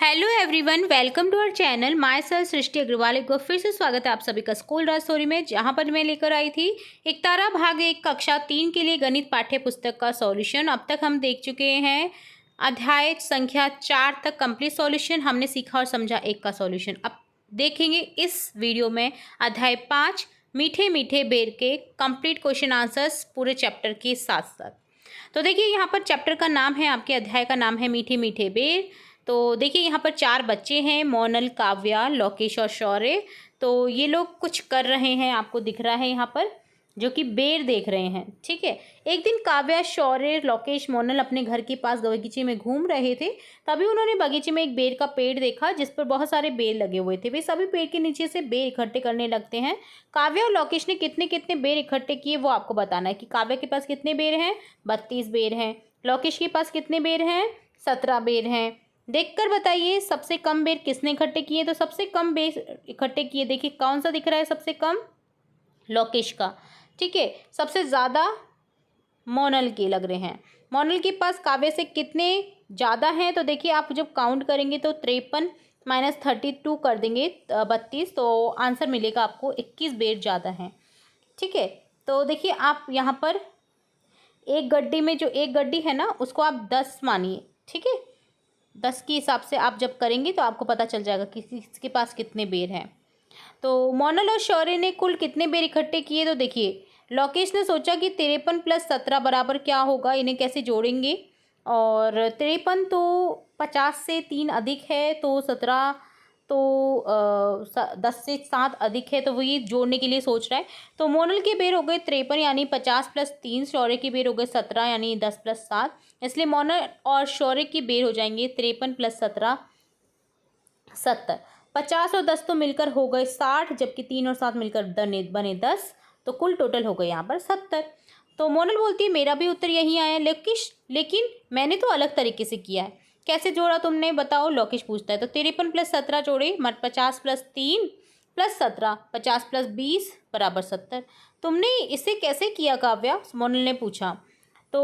Hello everyone, welcome to our channel. Myself Srishti Agarwal. एक बार फिर से स्वागत है आप सभी का स्कूल राज स्टोरी में, जहां पर मैं लेकर आई थी एकतारा भाग 1 कक्षा 3 के लिए गणित पाठ्य पुस्तक का सॉल्यूशन। अब तक हम देख चुके हैं अध्याय संख्या 4 तक कंप्लीट सॉल्यूशन। हमने सीखा और समझा 1 का सॉल्यूशन। अब देखेंगे इस वीडियो में अध्याय 5 मीठे मीठे बेर के कंप्लीट क्वेश्चन आंसर्स पूरे चैप्टर के साथ साथ। तो देखिए, यहाँ पर चैप्टर का नाम है, आपके अध्याय का नाम है मीठे मीठे बेर। तो देखिए, यहाँ पर 4 बच्चे हैं, मोनल, काव्या, लोकेश और शौर्य। तो ये लोग कुछ कर रहे हैं, आपको दिख रहा है यहाँ पर, जो कि बेर देख रहे हैं। ठीक है। एक दिन काव्या, शौर्य, लोकेश, मोनल अपने घर के पास बगीचे में घूम रहे थे। तभी उन्होंने बगीचे में एक बेर का पेड़ देखा, जिस पर बहुत सारे बेर लगे हुए थे। वे सभी पेड़ के नीचे से बेर इकट्ठे करने लगते हैं। काव्या और लोकेश ने कितने कितने बेर इकट्ठे किए, वो आपको बताना है कि काव्या के पास कितने बेर हैं। 32 बेर हैं। लोकेश के पास कितने बेर हैं। 17 बेर हैं। देखकर बताइए सबसे कम बेर किसने इकट्ठे किए। तो सबसे कम बेर इकट्ठे किए, देखिए कौन सा दिख रहा है सबसे कम, लोकेश का। ठीक है। सबसे ज़्यादा मोनल के लग रहे हैं। मोनल के पास काव्य से कितने ज़्यादा हैं, तो देखिए आप जब काउंट करेंगे तो 53 माइनस 32 कर देंगे 32, तो आंसर मिलेगा आपको 21 बेर ज़्यादा हैं। ठीक है। तो देखिए आप यहाँ पर एक गड्डी में, जो एक गड्डी है ना, उसको आप 10 मानिए। ठीक है। 10 के हिसाब से आप जब करेंगे तो आपको पता चल जाएगा कि किसके पास कितने बेर हैं। तो मोनल और शौर्य ने कुल कितने बेर इकट्ठे किए, तो देखिए लोकेश ने सोचा कि 53 प्लस 17 बराबर क्या होगा, इन्हें कैसे जोड़ेंगे। और 53 तो 50 से 3 अधिक है, तो 17 तो 10 से 7 अधिक है, तो वो ये जोड़ने के लिए सोच रहा है। तो मोनल के बेर हो गए 53 यानी 50 प्लस 3, शौर्य के बेर हो गए 17 यानी 10 प्लस 7। इसलिए मोनल और शौर्य के बेर हो जाएंगे 53 प्लस 17 70। 50 और 10 तो मिलकर हो गए 60, जबकि 3 और 7 मिलकर बने 10। तो कुल टोटल हो गए यहाँ पर 70। तो मोनल बोलती है मेरा भी उत्तर यही आया, लेकिन मैंने तो अलग तरीके से किया है। कैसे जोड़ा तुमने, बताओ, लोकेश पूछता है। तो 53 प्लस 17 जोड़े, 50 प्लस 3 प्लस 17, 50 प्लस 20 बराबर 70। तुमने इसे कैसे किया काव्या, मोनल ने पूछा। तो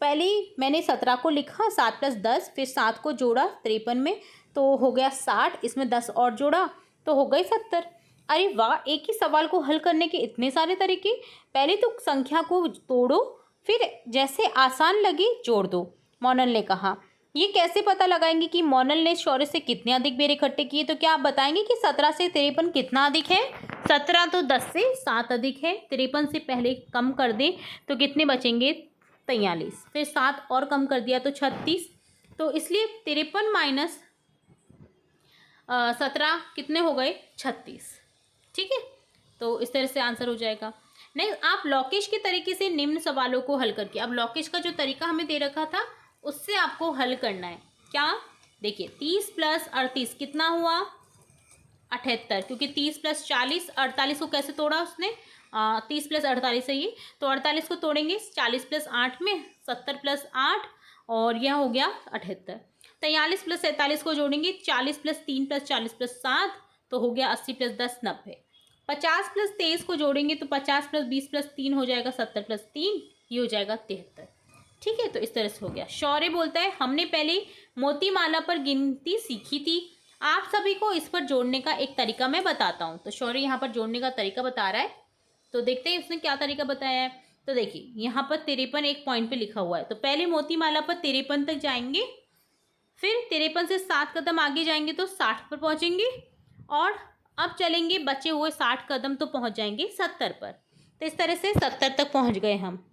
पहले मैंने 17 को लिखा 7 प्लस 10, फिर 7 को जोड़ा 53 में, तो हो गया 60। इसमें 10 और जोड़ा तो हो गए 70। अरे वाह, एक ही सवाल को हल करने के इतने सारे तरीके। पहले तो संख्या को तोड़ो, फिर जैसे आसान लगे जोड़ दो, मोनल ने कहा। ये कैसे पता लगाएंगे कि मोनल ने शौर्य से कितने अधिक बेर इकट्ठे किए, तो क्या आप बताएंगे कि 17 से 53 कितना अधिक है। 17 तो 10 से 7 अधिक है। 53 से पहले कम कर दें तो कितने बचेंगे, 43। फिर 7 और कम कर दिया तो 36। तो इसलिए 53 माइनस 17 कितने हो गए, 36। ठीक है। तो इस तरह से आंसर हो जाएगा। नेक्स्ट, आप लोकेश के तरीके से निम्न सवालों को हल करके, अब लोकेश का जो तरीका हमें दे रखा था उससे आपको हल करना है। क्या, देखिए 30 प्लस 38 कितना हुआ, 78, क्योंकि 30 प्लस 40, 48 को कैसे तोड़ा उसने, 30 प्लस 48 है ये, तो 48 को तोड़ेंगे 40 प्लस 8 में, 70 प्लस 8, और यह हो गया 78। 43 प्लस 47 को जोड़ेंगे, 40 प्लस 3 प्लस 40 प्लस 7, तो हो गया 80 प्लस 10 90। 50 प्लस 23 को जोड़ेंगे तो 50 प्लस 20 प्लस 3 हो जाएगा 70 प्लस 3, ये हो जाएगा 73। ठीक है। तो इस तरह से हो गया। शौर्य बोलता है हमने पहले मोतीमाला पर गिनती सीखी थी, आप सभी को इस पर जोड़ने का एक तरीका मैं बताता हूँ। तो शौर्य यहाँ पर जोड़ने का तरीका बता रहा है, तो देखते हैं उसने क्या तरीका बताया है। तो देखिए यहाँ पर 53 एक पॉइंट पे लिखा हुआ है, तो पहले मोतीमाला पर 53 तक जाएंगे, फिर 53 से 7 कदम आगे जाएंगे तो 60 पर पहुँचेंगे, और अब चलेंगे बचे हुए 60 कदम तो पहुँच जाएंगे 70 पर। तो इस तरह से 70 तक पहुँच गए हम।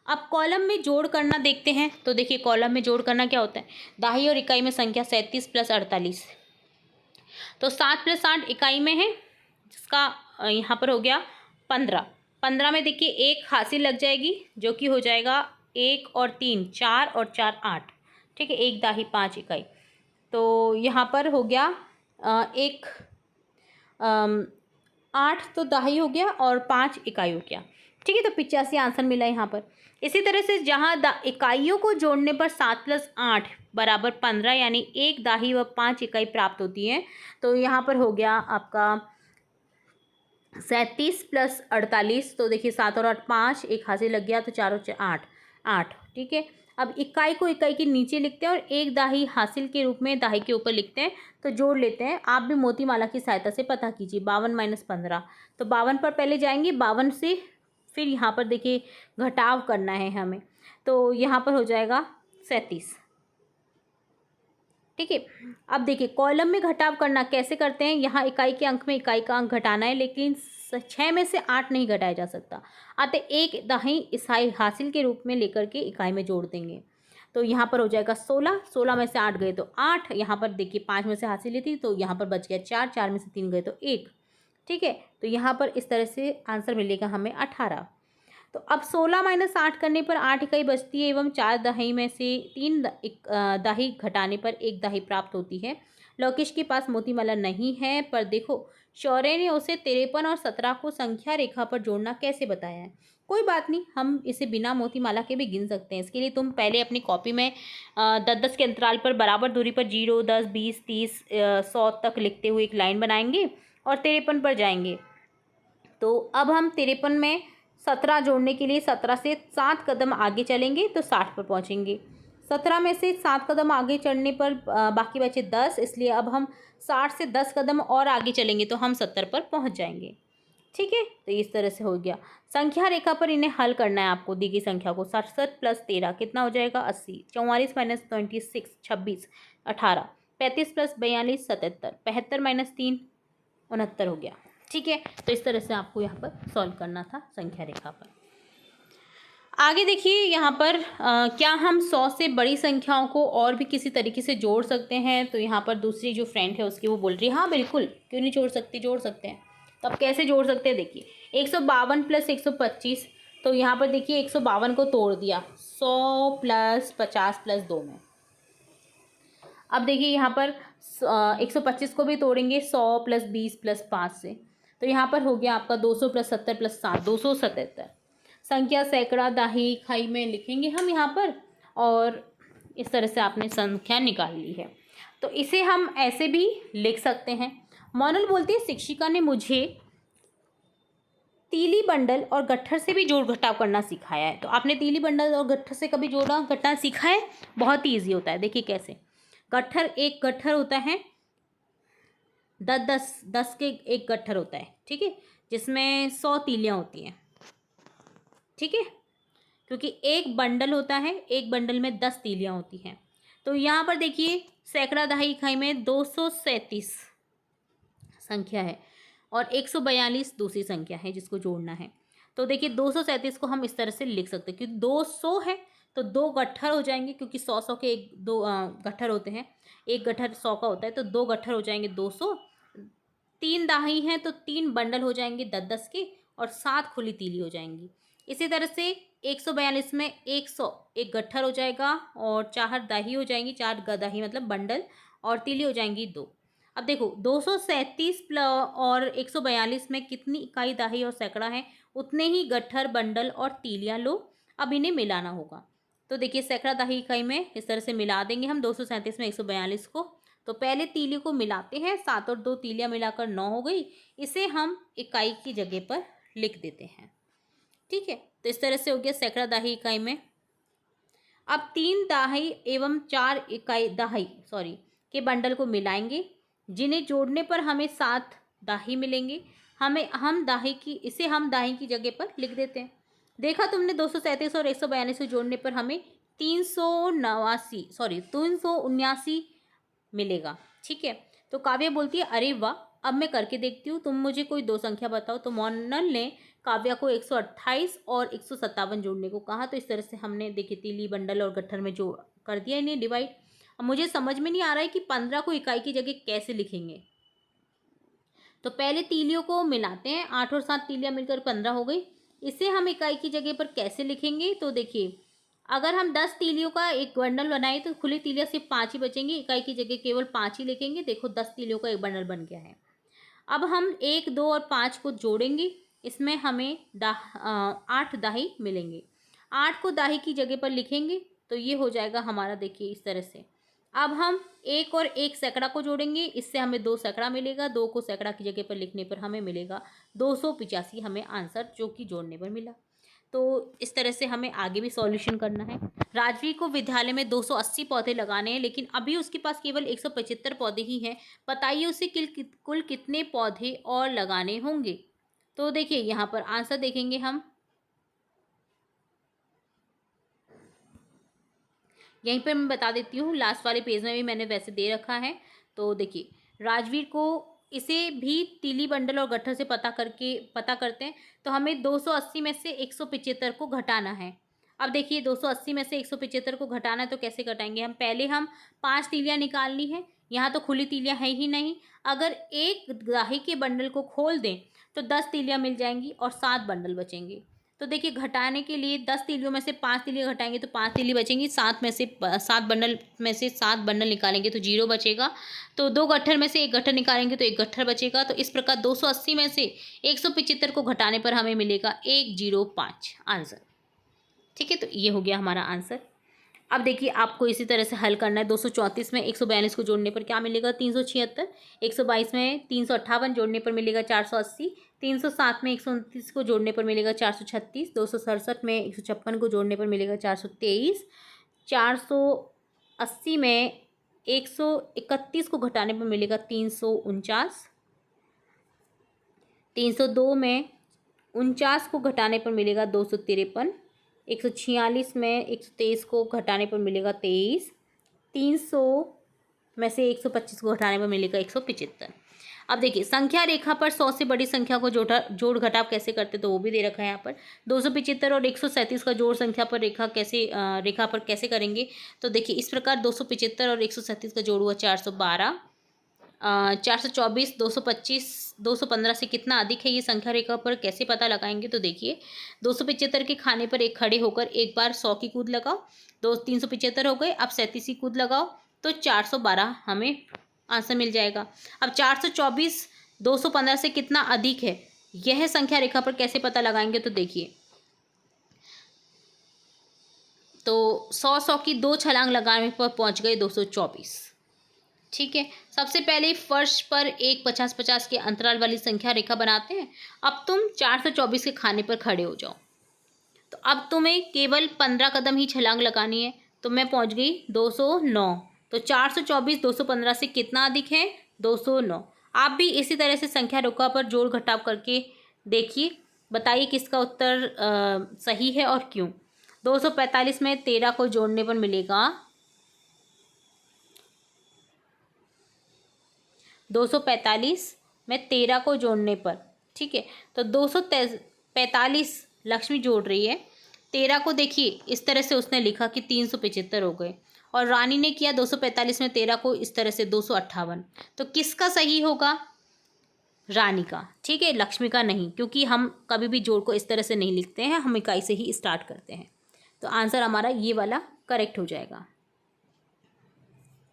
अब कॉलम में जोड़ करना देखते हैं। तो देखिए कॉलम में जोड़ करना क्या होता है, दाही और इकाई में संख्या 37 प्लस 48, तो 7 प्लस 8 इकाई में है, जिसका यहाँ पर हो गया 15। 15 में देखिए एक हासिल लग जाएगी, जो कि हो जाएगा 1 और 3 4 और 4 8। ठीक है। एक दाही 5 इकाई, तो यहाँ पर हो गया एक 8 तो दाही हो गया और 5 इकाई हो गया। ठीक है। तो 85 आंसर मिला यहाँ पर। इसी तरह से जहाँ इकाइयों को जोड़ने पर 7 प्लस 8 बराबर 15 यानी एक दाही व 5 इकाई प्राप्त होती है, तो यहाँ पर हो गया आपका 37 प्लस 48। तो देखिए 7 और 8 5, एक हासिल लग गया, तो 4 और 8 8। ठीक है। अब इकाई को इकाई के नीचे लिखते हैं और एक दाही हासिल के रूप में दाही के ऊपर लिखते हैं। तो जोड़ लेते हैं, आप भी मोतीमाला की सहायता से पता कीजिए। 52 - 15, तो 52 पर पहले जाएंगे, 52 से फिर यहाँ पर देखिए घटाव करना है हमें, तो यहाँ पर हो जाएगा 37। ठीक है। अब देखिए कॉलम में घटाव करना कैसे करते हैं, यहाँ इकाई के अंक में इकाई का अंक घटाना है, लेकिन 6 में से 8 नहीं घटाया जा सकता। अतः एक दाही ईसाई हासिल के रूप में लेकर के इकाई में जोड़ देंगे। तो यहाँ पर हो जाएगा 16, 16 में से 8 गए तो 8, यहाँ पर देखिए 5 में से हासिल ली थी तो यहाँ पर बच गया 4, 4 में से 3 गए तो 1। ठीक है, तो यहाँ पर इस तरह से आंसर मिलेगा हमें 18। तो अब 16 - 8 करने पर 8 इकाई बचती है एवं 4 दाही में से 3 दाही घटाने पर 1 दाही प्राप्त होती है। लौकेश के पास मोतीमाला नहीं है, पर देखो शौर्य ने उसे 53 और 17 को संख्या रेखा पर जोड़ना कैसे बताया है। कोई बात नहीं, हम इसे बिना मोतीमाला के भी गिन सकते हैं। इसके लिए तुम पहले अपनी कॉपी में 10-10 के अंतराल पर बराबर दूरी पर 0, 10, 20, 30, 100 तक लिखते हुए एक लाइन बनाएंगे और 53 पर जाएंगे। तो अब हम 53 में 17 जोड़ने के लिए 17 से 7 कदम आगे चलेंगे तो 60 पर पहुंचेंगे। 17 में से 7 कदम आगे चढ़ने पर बाकी बचे 10, इसलिए अब हम 60 से 10 कदम और आगे चलेंगे तो हम 70 पर पहुंच जाएंगे। ठीक है, तो इस तरह से हो गया। संख्या रेखा पर इन्हें हल करना है आपको। दी गई संख्या को 67 + 13 कितना हो जाएगा 80, 44 - 26 26, 18, 35 + 42 77, 75 - 3 69 हो गया। ठीक है, तो इस तरह से आपको यहाँ पर सॉल्व करना था संख्या रेखा पर। आगे देखिए यहाँ पर क्या हम 100 से बड़ी संख्याओं को और भी किसी तरीके से जोड़ सकते हैं। तो यहाँ पर दूसरी जो फ्रेंड है उसकी वो बोल रही है हाँ बिल्कुल, क्यों नहीं जोड़ सकते, जोड़ सकते हैं। तो अब कैसे जोड़ सकते हैं देखिए, 152 + 125, तो यहाँ पर देखिए 152 को तोड़ दिया 100 + 50 + 2 में। अब देखिए यहाँ पर 125 को भी तोड़ेंगे 100 + 20 + 5 से, तो यहाँ पर हो गया आपका 200 + 70 + 7 277। संख्या सैकड़ा दाही खाई में लिखेंगे हम यहाँ पर, और इस तरह से आपने संख्या निकाल ली है। तो इसे हम ऐसे भी लिख सकते हैं। मोनल बोलती है शिक्षिका ने मुझे तीली बंडल और गट्ठर से भी जोड़ घटाव करना सिखाया है। तो आपने तीली बंडल और गट्ठर से कभी जोड़ा घटाना सीखा है? बहुत ही ईजी होता है। देखिए कैसे, गट्ठर, एक गट्ठर होता है 10 के एक गट्ठर होता है, ठीक है, जिसमें 100 तीलियाँ होती हैं। ठीक है, क्योंकि एक बंडल होता है, एक बंडल में 10 तीलियाँ होती हैं। तो यहाँ पर देखिए सैकड़ा दहाई इकाई में 237 संख्या है और 142 दूसरी संख्या है जिसको जोड़ना है। तो देखिए 237 को हम इस तरह से लिख सकते हैं, क्योंकि 200 है तो 2 गट्ठर हो जाएंगे, क्योंकि 100 के एक दो गट्ठर होते हैं, एक गट्ठर 100 का होता है, तो 2 गट्ठर हो जाएंगे 200। 3 दाही हैं तो 3 बंडल हो जाएंगे 10-10 के, और 7 खुली तीली हो जाएंगी। इसी तरह से 142 में 100 एक गट्ठर हो जाएगा और 4 दाही हो जाएंगी, 4 दाही मतलब बंडल, और तीली हो जाएंगी 2। अब देखो 237 और 142 में कितनी इकाई दाही और सैकड़ा है, उतने ही गट्ठर बंडल और तीलियां लो। अब इन्हें मिलाना होगा। तो देखिए सैकड़ा दाही इकाई में इस तरह से मिला देंगे हम 237 में 142 को। तो पहले तीली को मिलाते हैं, 7 और 2 तीलियां मिलाकर 9 हो गई। इसे हम इकाई की जगह पर लिख देते हैं। ठीक है, तो इस तरह से हो गया सैकड़ा दाही इकाई में। अब 3 दाही एवं 4 इकाई दाही के बंडल को मिलाएंगे, जिन्हें जोड़ने पर हमें 7 दाही मिलेंगे। हम दाही की जगह पर लिख देते हैं। देखा तुमने 237 और 142 को जोड़ने पर हमें 379 मिलेगा। ठीक है, तो काव्या बोलती है अरे वाह, अब मैं करके देखती हूँ, तुम मुझे कोई 2 संख्या बताओ। तो मोनल ने काव्या को 128 और 157 जोड़ने को कहा। तो इस तरह से हमने देखिए तीली बंडल और गट्ठर में जो कर दिया इन्हें डिवाइड। अब मुझे समझ में नहीं आ रहा है कि 15 को इकाई की जगह कैसे लिखेंगे। तो पहले तीलियों को मिलाते हैं, 8 और 7 तीलियां मिलकर 15 हो गई। इसे हम इकाई की जगह पर कैसे लिखेंगे, तो देखिए अगर हम 10 तीलियों का एक बंडल बनाए तो खुली तीलियां सिर्फ 5 ही बचेंगी, इकाई की जगह केवल 5 ही लिखेंगे। देखो 10 तीलियों का एक बंडल बन गया है। अब हम 1, 2 और 5 को जोड़ेंगे, इसमें हमें 8 दाही मिलेंगे। 8 को दाही की जगह पर लिखेंगे तो ये हो जाएगा हमारा, देखिए इस तरह से। अब हम 1 और 1 सैकड़ा को जोड़ेंगे, इससे हमें 2 सैकड़ा मिलेगा। 2 को सैकड़ा की जगह पर लिखने पर हमें मिलेगा 285, हमें आंसर जो कि जोड़ने पर मिला। तो इस तरह से हमें आगे भी सॉल्यूशन करना है। राजवीर को विद्यालय में 280 पौधे लगाने हैं, लेकिन अभी उसके पास केवल 175 पौधे ही हैं। बताइए उसे कुल कितने पौधे और लगाने होंगे। तो देखिए यहाँ पर आंसर देखेंगे हम, यहीं पर मैं बता देती हूँ, लास्ट वाले पेज में भी मैंने वैसे दे रखा है। तो देखिए राजवीर को इसे भी तीली बंडल और गट्ठर से पता करते हैं। तो हमें 280 में से 175 को घटाना है। अब देखिए 280 में से 175 को घटाना है तो कैसे घटाएंगे हम, पहले हम 5 तीलियाँ निकालनी है। यहाँ तो खुली तीलियाँ है ही नहीं। अगर एक ग्राही के बंडल को खोल दें तो 10 तीलियाँ मिल जाएंगी और 7 बंडल बचेंगे। तो देखिए घटाने के लिए 10 तीलियों में से 5 तीलियाँ घटाएंगे तो 5 तीली बचेंगी, 7 बंडल में से 7 बंडल निकालेंगे तो 0 बचेगा। तो 2 गट्ठर में से 1 गट्ठर निकालेंगे तो 1 गट्ठर बचेगा। तो इस प्रकार 280 में से 175 को घटाने पर हमें मिलेगा 105 आंसर। ठीक है, तो ये हो गया हमारा आंसर। अब देखिए आपको इसी तरह से हल करना है। 234 में 142 को जोड़ने पर क्या मिलेगा, 376। 122 में 358 जोड़ने पर मिलेगा 480। 307 में 129 को जोड़ने पर मिलेगा 436। 267 में 156 को जोड़ने पर मिलेगा 423। 480 में 131 को घटाने पर मिलेगा 349। 302 में 49 को घटाने पर मिलेगा 253। 146 में 123 को घटाने पर मिलेगा 23। 300 में से 125 को घटाने पर मिलेगा 175। अब देखिए संख्या रेखा पर 100 से बड़ी संख्या को जोड़ घटाव कैसे करते तो वो भी दे रखा है यहाँ पर। 275 और 137 का जोड़ संख्या पर रेखा पर कैसे करेंगे। तो देखिए इस प्रकार 275 और 137 का जोड़ हुआ 412। 424, 225, 215 से कितना अधिक है ये संख्या रेखा पर कैसे पता लगाएंगे। तो देखिए 275 के खाने पर एक खड़े होकर एक बार 100 की कूद लगाओ, 375 हो गए। अब 37 की कूद लगाओ तो 412 हमें आंसर मिल जाएगा। अब 424 215 से कितना अधिक है यह संख्या रेखा पर कैसे पता लगाएंगे। तो देखिए तो 100 की 2 छलांग लगाने पर पहुंच गए 224। ठीक है, सबसे पहले फर्श पर एक 50-50 के अंतराल वाली संख्या रेखा बनाते हैं। अब तुम 424 के खाने पर खड़े हो जाओ। तो अब तुम्हें केवल 15 कदम ही छलांग लगानी है। तो मैं पहुंच गई 209। तो 424 215 से कितना अधिक है, 209। आप भी इसी तरह से संख्या रेखा पर जोड़ घटाव करके देखिए, बताइए किसका उत्तर सही है और क्यों। 245 में 13 को जोड़ने पर मिलेगा 245 में 13 को जोड़ने पर, ठीक है। तो 245 लक्ष्मी जोड़ रही है, 13 को देखिए इस तरह से उसने लिखा कि 375 हो गए, और रानी ने किया 245 में 13 को इस तरह से 258। तो किसका सही होगा, रानी का, ठीक है, लक्ष्मी का नहीं, क्योंकि हम कभी भी जोड़ को इस तरह से नहीं लिखते हैं, हम इकाई से ही स्टार्ट करते हैं। तो आंसर हमारा ये वाला करेक्ट हो जाएगा।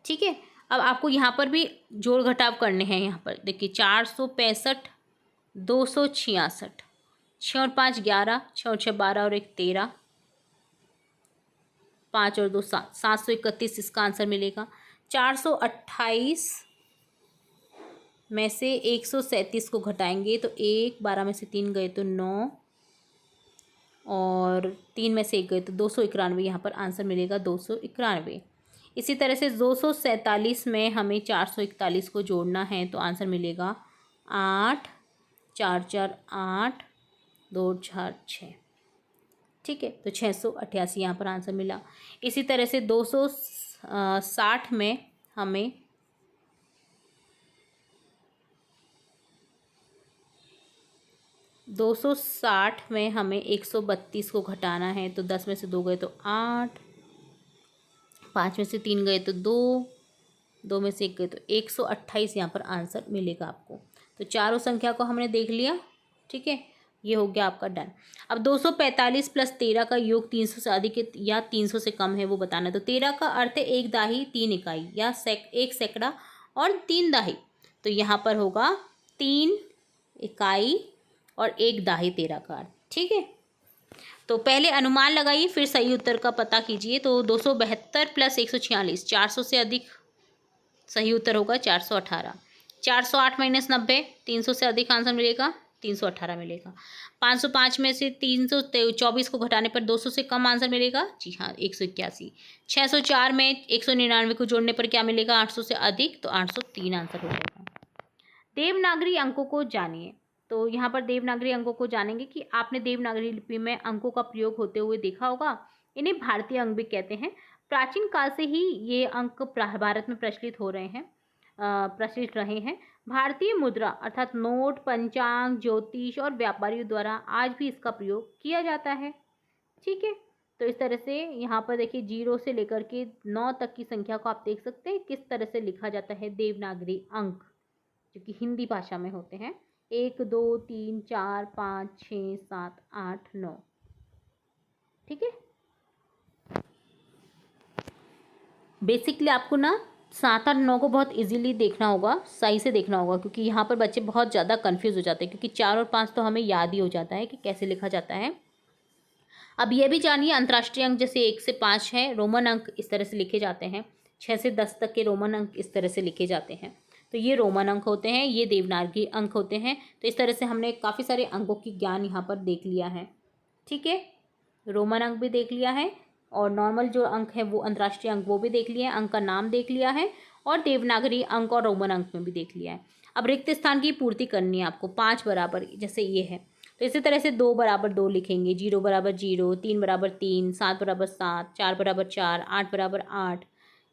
ठीक है, अब आपको यहाँ पर भी जोड़ घटाव करने हैं। यहाँ पर देखिए 465 266, 6 और 5 11, 6 और 6 12 और 1 13, 5 और 2 7, 731 इसका आंसर मिलेगा। 428 में से 137 को घटाएंगे तो 1, 12 में से 3 गए तो 9, और 3 में से 1 गए तो 291, यहाँ पर आंसर मिलेगा 291। इसी तरह से 247 में हमें 441 को जोड़ना है तो आंसर मिलेगा 8, 4 4 8, 2 4 6, ठीक है। तो 688 यहाँ पर आंसर मिला। इसी तरह से 260 में हमें 132 को घटाना है तो 10 में से 2 गए तो 8, 5 में से 3 गए तो 2, 2 में से 1 गए तो 128 यहाँ पर आंसर मिलेगा आपको। तो चारों संख्या को हमने देख लिया, ठीक है, ये हो गया आपका डन। अब 245 प्लस 13 का योग 300 से अधिक है या 300 से कम है वो बताना है। तो 13 का अर्थ है 1 दाही 3 इकाई या 1 सैकड़ा और 3 दाही। तो यहाँ पर होगा 3 इकाई और 1 दाही 13 का अर्थ, ठीक है। तो पहले अनुमान लगाइए फिर सही उत्तर का पता कीजिए। तो 272 प्लस 146, 400 से अधिक, सही उत्तर होगा 418। 408 माइनस 90, 300 से अधिक आंसर मिलेगा 318 मिलेगा। 505 में से 324 को घटाने पर 200 से कम आंसर मिलेगा, जी हाँ 181। 604 में 199 को जोड़ने पर क्या मिलेगा, 800 से अधिक, तो 803 आंसर हो जाएगा। देवनागरी अंकों को जानिए। तो यहाँ पर देवनागरी अंकों को जानेंगे कि आपने देवनागरी लिपि में अंकों का प्रयोग होते हुए देखा होगा। इन्हें भारतीय अंक भी कहते हैं। प्राचीन काल से ही ये अंक भारत में प्रचलित रहे हैं। भारतीय मुद्रा अर्थात नोट, पंचांग, ज्योतिष और व्यापारियों द्वारा आज भी इसका प्रयोग किया जाता है। ठीक है, तो इस तरह से यहाँ पर देखिए 0 से लेकर के 9 तक की संख्या को आप देख सकते हैं किस तरह से लिखा जाता है देवनागरी अंक, जो कि हिंदी भाषा में होते हैं। 1 2 3 4 5 6 7 8 9। ठीक है, बेसिकली आपको ना 7 8 9 को बहुत इजीली देखना होगा, सही से देखना होगा, क्योंकि यहाँ पर बच्चे बहुत ज़्यादा कंफ्यूज हो जाते हैं, क्योंकि 4 और 5 तो हमें याद ही हो जाता है कि कैसे लिखा जाता है। अब ये भी जानिए अंतर्राष्ट्रीय अंक जैसे 1 से 5 है, रोमन अंक इस तरह से लिखे जाते हैं। 6 से 10 तक के रोमन अंक इस तरह से लिखे जाते हैं। तो ये रोमन अंक होते हैं, ये देवनागरी अंक होते हैं। तो इस तरह से हमने काफ़ी सारे अंकों की ज्ञान यहाँ पर देख लिया है। ठीक है, रोमन अंक भी देख लिया है, और नॉर्मल जो अंक है वो अंतर्राष्ट्रीय अंक वो भी देख लिया है, अंक का नाम देख लिया है, और देवनागरी अंक और रोमन अंक में भी देख लिया है। अब रिक्त स्थान की पूर्ति करनी है आपको 5 बराबर, जैसे ये है तो इसी तरह से 2 बराबर 2 लिखेंगे, 0 बराबर 0, 3 बराबर 3, 7 बराबर 7, 4 बराबर 4, 8 बराबर 8,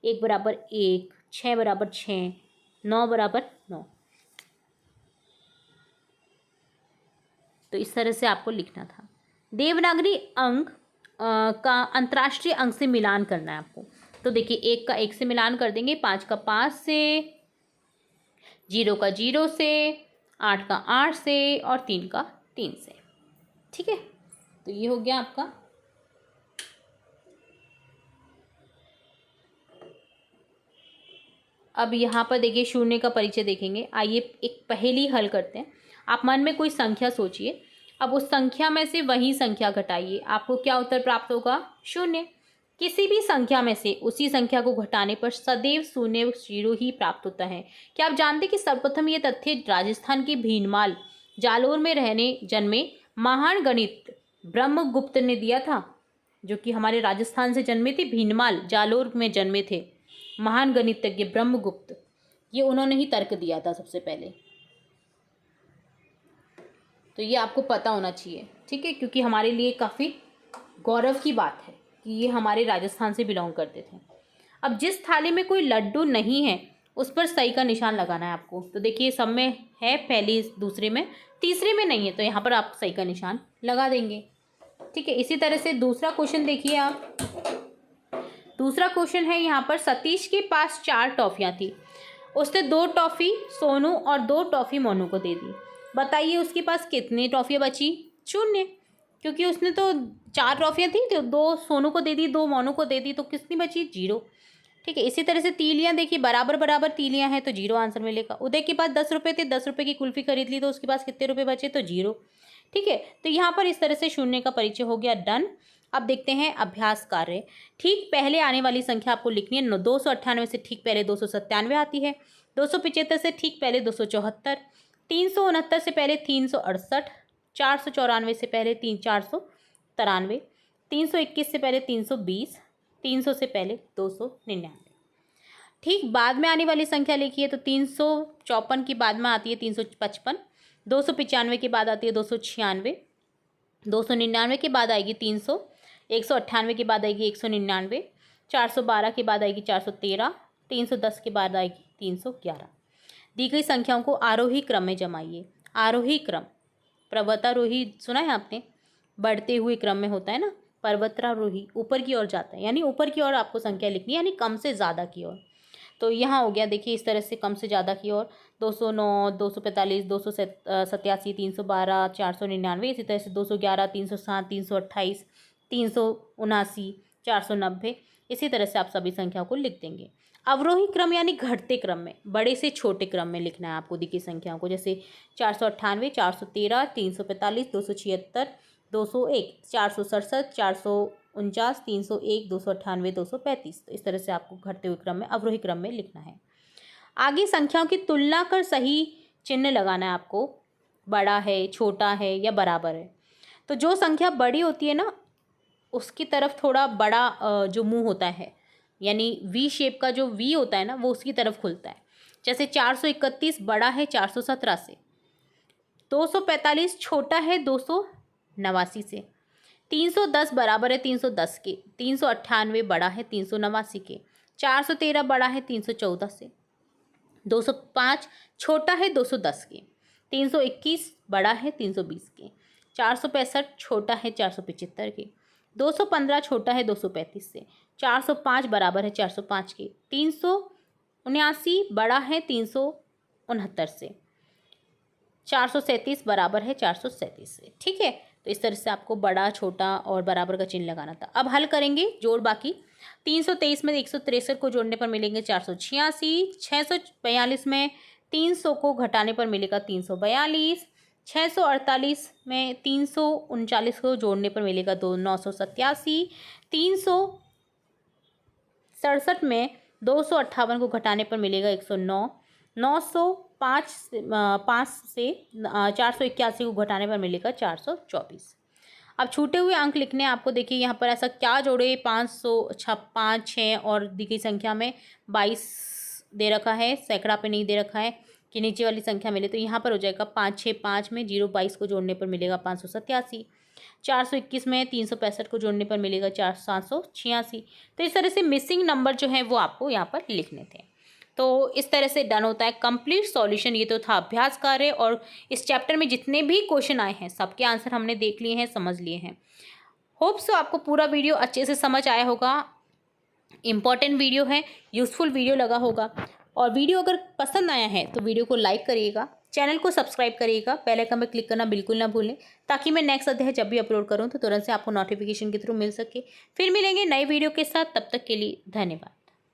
1 बराबर 1, 6 बराबर 6, 9 बराबर 9। तो इस तरह से आपको लिखना था। देवनागरी अंक का अंतर्राष्ट्रीय अंक से मिलान करना है आपको। तो देखिए 1 का 1 से मिलान कर देंगे, 5 का 5 से, 0 का 0 से, 8 का 8 से, और 3 का 3 से। ठीक है, तो ये हो गया आपका। अब यहाँ पर देखिए शून्य का परिचय देखेंगे। आइए एक पहेली हल करते हैं। आप मन में कोई संख्या सोचिए, अब उस संख्या में से वही संख्या घटाइए, आपको क्या उत्तर प्राप्त होगा, शून्य। किसी भी संख्या में से उसी संख्या को घटाने पर सदैव शून्य 0 ही प्राप्त होता है। क्या आप जानते कि सर्वप्रथम ये तथ्य राजस्थान की भीनमाल जालोर में रहने जन्मे महान गणित ब्रह्मगुप्त ने दिया था, जो कि हमारे राजस्थान से जन्मे थे, भीनमाल जालोर में जन्मे थे महान गणितज्ञ ब्रह्मगुप्त, ये उन्होंने ही तर्क दिया था सबसे पहले। तो ये आपको पता होना चाहिए, ठीक है, क्योंकि हमारे लिए काफ़ी गौरव की बात है कि ये हमारे राजस्थान से बिलोंग करते थे। अब जिस थाली में कोई लड्डू नहीं है उस पर सही का निशान लगाना है आपको। तो देखिए सब में है, पहली दूसरे में, तीसरे में नहीं है, तो यहाँ पर आप सही का निशान लगा देंगे। ठीक है, इसी तरह से दूसरा क्वेश्चन देखिए आप। दूसरा क्वेश्चन है यहाँ पर, सतीश के पास 4 टॉफियाँ थी, उसने 2 टॉफ़ी सोनू और 2 टॉफ़ी मोनू को दे दी। बताइए उसके पास कितनी टॉफ़ियाँ बची, शून्य, क्योंकि उसने तो 4 टॉफ़ियाँ थी, तो 2 सोनू को दे दी, 2 मोनू को दे दी, तो कितनी बची, 0। ठीक है, इसी तरह से तीलियाँ देखिए, बराबर बराबर तीलियाँ हैं, तो 0 आंसर मिलेगा। उदय के पास 10 रुपये थे, 10 रुपये की कुल्फ़ी खरीद ली, तो उसके पास कितने रुपये बचे, तो 0। ठीक है, तो यहाँ पर इस तरह से शून्य का परिचय हो गया, डन। अब देखते हैं अभ्यास कार्य। ठीक पहले आने वाली संख्या आपको लिखनी है। 298 से ठीक पहले 297 आती है, 275 से ठीक पहले 274, 369 से पहले 368, 494 से पहले 493, 321 से पहले 320, 300 से पहले 299। ठीक बाद में आने वाली संख्या लिखिए, तो 354 की बाद में आती है 355, 295 के बाद आती है 296, 299 के बाद आएगी 300, 198 के बाद आएगी 199, 412 के बाद आएगी 413, 310 के बाद आएगी 311। दी गई संख्याओं को आरोही क्रम में जमाइए। आरोही क्रम, पर्वतारोही सुना है आपने, बढ़ते हुए क्रम में होता है ना, पर्वतारोही ऊपर की ओर जाता है, यानी ऊपर की ओर आपको संख्या लिखनी है, यानी कम से ज़्यादा की ओर। तो यहाँ हो गया देखिए इस तरह से कम से ज़्यादा की ओर, 209, 245, 287, 312, 499, इसी तरह से 211, 307, 328, 379, 490, इसी तरह से आप सभी संख्याओं को लिख देंगे। अवरोही क्रम यानी घटते क्रम में, बड़े से छोटे क्रम में लिखना है आपको दी गई संख्याओं को, जैसे 498, 413, 345, 276, 201, 467, 449, 301, 298, 235। तो इस तरह से आपको घटते हुए क्रम में, अवरोही क्रम में लिखना है। आगे संख्याओं की तुलना कर सही चिन्ह लगाना है आपको। बड़ा है, छोटा है या बराबर है। तो जो संख्या बड़ी होती है ना, उसकी तरफ थोड़ा बड़ा जो मुंह होता है, यानी वी शेप का जो वी होता है ना, वो उसकी तरफ खुलता है। जैसे 431 बड़ा है 417 से, 245 छोटा है 289 से, 310 बराबर है 310 के, 398 बड़ा है 389 के, 413 बड़ा है 314 से, 205 छोटा है 210 के, 321 बड़ा है 320 के, 465 छोटा है 475 के, 215 छोटा है 235 से, 405 बराबर है 405 के, 379 बड़ा है 369 से, 437 बराबर है 437 से। ठीक है, तो इस तरह से आपको बड़ा, छोटा और बराबर का चिन्ह लगाना था। अब हल करेंगे जोड़ बाकी। 323 में 163 को जोड़ने पर मिलेंगे 486, 642 में 300 को घटाने पर मिलेगा 342, 648 में 339 को जोड़ने पर मिलेगा 987, 367 में 258 को घटाने पर मिलेगा 109, 905 से 481 को घटाने पर मिलेगा 424। अब छूटे हुए अंक लिखने हैं आपको। देखिए यहाँ पर ऐसा क्या जोड़े, 5 6 और दी गई संख्या में 22 दे रखा है, सैकड़ा पे नहीं दे रखा है कि नीचे वाली संख्या मिले, तो यहाँ पर हो जाएगा 5 6 5 में 022 को जोड़ने पर मिलेगा 587, 421 में 365 को जोड़ने पर मिलेगा 786। तो इस तरह से मिसिंग नंबर जो है वो आपको यहाँ पर लिखने थे। तो इस तरह से डन होता है कंप्लीट सॉल्यूशन। ये तो था अभ्यास कार्य, और इस चैप्टर में जितने भी क्वेश्चन आए हैं सबके आंसर हमने देख लिए हैं, समझ लिए हैं। होप सो आपको पूरा वीडियो अच्छे से समझ आया होगा। इम्पॉर्टेंट वीडियो है, यूज़फुल वीडियो लगा होगा। और वीडियो अगर पसंद आया है तो वीडियो को लाइक करिएगा, चैनल को सब्सक्राइब करिएगा, बेल आइकन पर क्लिक करना बिल्कुल ना भूलें, ताकि मैं नेक्स्ट अध्याय जब भी अपलोड करूँ तो तुरंत से आपको नोटिफिकेशन के थ्रू मिल सके। फिर मिलेंगे नए वीडियो के साथ, तब तक के लिए धन्यवाद।